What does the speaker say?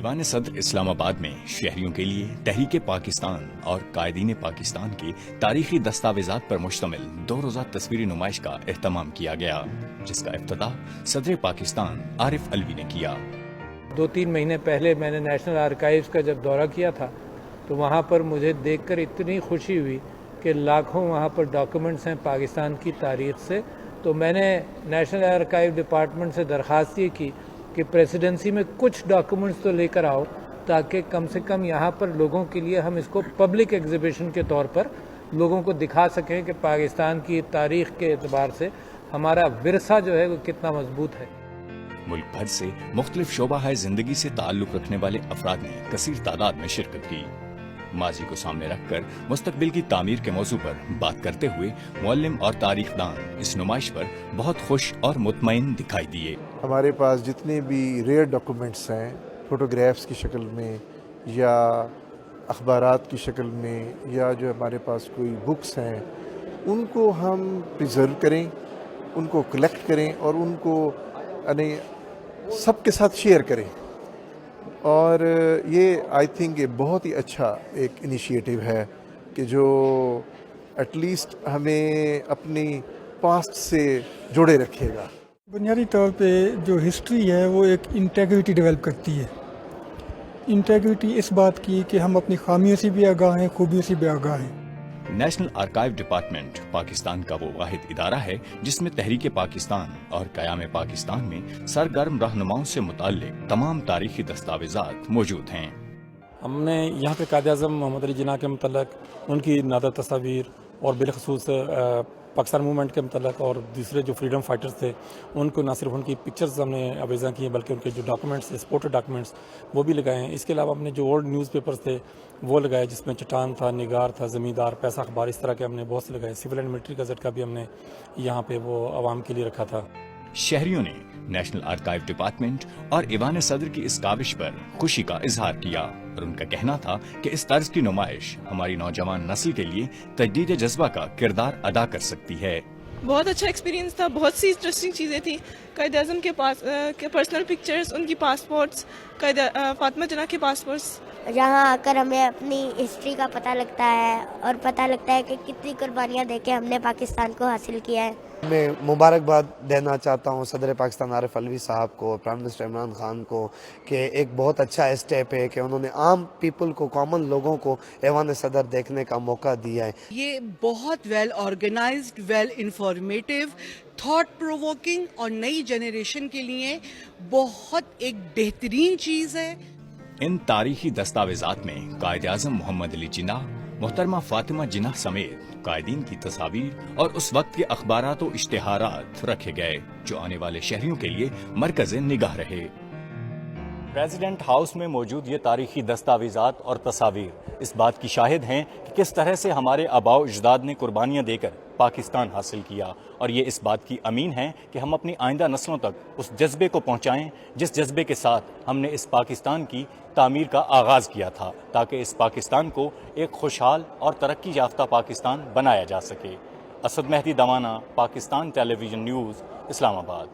ایوان صدر اسلام آباد میں شہریوں کے لیے تحریک پاکستان اور قائدین پاکستان کی تاریخی دستاویزات پر مشتمل 2 روزہ تصویری نمائش کا اہتمام کیا گیا، جس کا افتتاح صدر پاکستان عارف علوی نے کیا۔ 2-3 مہینے پہلے میں نے نیشنل آرکائیوز کا جب دورہ کیا تھا تو وہاں پر مجھے دیکھ کر اتنی خوشی ہوئی کہ لاکھوں وہاں پر ڈاکیومنٹس ہیں پاکستان کی تاریخ سے۔ تو میں نے نیشنل آرکائیو ڈپارٹمنٹ سے درخواست یہ کی کہ پریسیڈنسی میں کچھ ڈاکیومنٹس تو لے کر آؤ تاکہ کم سے کم یہاں پر لوگوں کے لیے ہم اس کو پبلک ایگزیبیشن کے طور پر لوگوں کو دکھا سکیں کہ پاکستان کی تاریخ کے اعتبار سے ہمارا ورثہ جو ہے وہ کتنا مضبوط ہے۔ ملک بھر سے مختلف شعبہ زندگی سے تعلق رکھنے والے افراد نے کثیر تعداد میں شرکت کی۔ ماضی کو سامنے رکھ کر مستقبل کی تعمیر کے موضوع پر بات کرتے ہوئے معلم اور تاریخ دان اس نمائش پر بہت خوش اور مطمئن دکھائی دیے۔ ہمارے پاس جتنے بھی ریئر ڈاکومنٹس ہیں، فوٹوگرافس کی شکل میں یا اخبارات کی شکل میں یا جو ہمارے پاس کوئی بکس ہیں، ان کو ہم پریزرو کریں، ان کو کلیکٹ کریں اور ان کو یعنی سب کے ساتھ شیئر کریں۔ اور یہ آئی تھنک یہ بہت ہی اچھا ایک انیشیٹو ہے کہ جو ایٹ لیسٹ ہمیں اپنی پاسٹ سے جوڑے رکھے گا۔ بنیادی طور پہ جو ہسٹری ہے وہ ایک انٹیگریٹی ڈیولپ کرتی ہے۔ انٹیگریٹی اس بات کی کہ ہم اپنی خامیوں سے بھی آگاہ ہیں، خوبیوں سے بھی آگاہ ہیں۔ نیشنل آرکائیو ڈپارٹمنٹ پاکستان کا وہ واحد ادارہ ہے جس میں تحریک پاکستان اور قیام پاکستان میں سرگرم رہنماؤں سے متعلق تمام تاریخی دستاویزات موجود ہیں۔ ہم نے یہاں پہ قائد اعظم محمد علی جناح کے متعلق ان کی نادر تصاویر اور بالخصوص پاکستان موومنٹ کے متعلق اور دوسرے جو فریڈم فائٹرز تھے ان کو نہ صرف ان کی پکچرز ہم نے آویزاں کی ہیں بلکہ ان کے جو ڈاکومنٹس سپورٹڈ ڈاکومنٹس وہ بھی لگائے ہیں۔ اس کے علاوہ ہم نے جو اولڈ نیوز پیپرز تھے وہ لگائے، جس میں چٹان تھا، نگار تھا، زمیندار، پیسہ اخبار، اس طرح کے ہم نے بہت سے لگائے۔ سول اینڈ ملٹری گزٹ کا بھی ہم نے یہاں پہ وہ عوام کے لیے رکھا تھا۔ شہریوں نے نیشنل آرکائیو ڈپارٹمنٹ اور ایوان صدر کی اس کاوش پر خوشی کا اظہار کیا اور ان کا کہنا تھا کہ اس طرز کی نمائش ہماری نوجوان نسل کے لیے تجدید جذبہ کا کردار ادا کر سکتی ہے۔ بہت اچھا ایکسپیرینس تھا، بہت سی انٹرسٹنگ چیزیں تھیں۔ قائد اعظم کے پاس کے پرسنل پکچرز، ان کی پاسپورٹس، فاطمہ جناح کے پاسپورٹس۔ یہاں آ کر ہمیں اپنی ہسٹری کا پتہ لگتا ہے اور پتہ لگتا ہے کہ کتنی قربانیاں دے کے ہم نے پاکستان کو حاصل کیا ہے۔ میں مبارکباد دینا چاہتا ہوں صدر پاکستان عارف علوی صاحب کو، پرائم منسٹر عمران خان کو، کہ ایک بہت اچھا اسٹیپ ہے کہ انہوں نے عام پیپل کو، کامن لوگوں کو ایوان صدر دیکھنے کا موقع دیا ہے۔ یہ بہت well organised, well informative, thought provoking اور نئی جنریشن کے لیے بہت ایک بہترین چیز ہے۔ ان تاریخی دستاویزات میں قائد اعظم محمد علی جناح، محترمہ فاطمہ جناح سمیت قائدین کی تصاویر اور اس وقت کے اخبارات و اشتہارات رکھے گئے جو آنے والے شہریوں کے لیے مرکز نگاہ رہے۔ پریزیڈنٹ ہاؤس میں موجود یہ تاریخی دستاویزات اور تصاویر اس بات کی شاہد ہیں کہ کس طرح سے ہمارے آباء و اجداد نے قربانیاں دے کر پاکستان حاصل کیا، اور یہ اس بات کی امین ہیں کہ ہم اپنی آئندہ نسلوں تک اس جذبے کو پہنچائیں جس جذبے کے ساتھ ہم نے اس پاکستان کی تعمیر کا آغاز کیا تھا، تاکہ اس پاکستان کو ایک خوشحال اور ترقی یافتہ پاکستان بنایا جا سکے۔ اسد مہدی دمانہ، پاکستان ٹیلی ویژن نیوز، اسلام آباد۔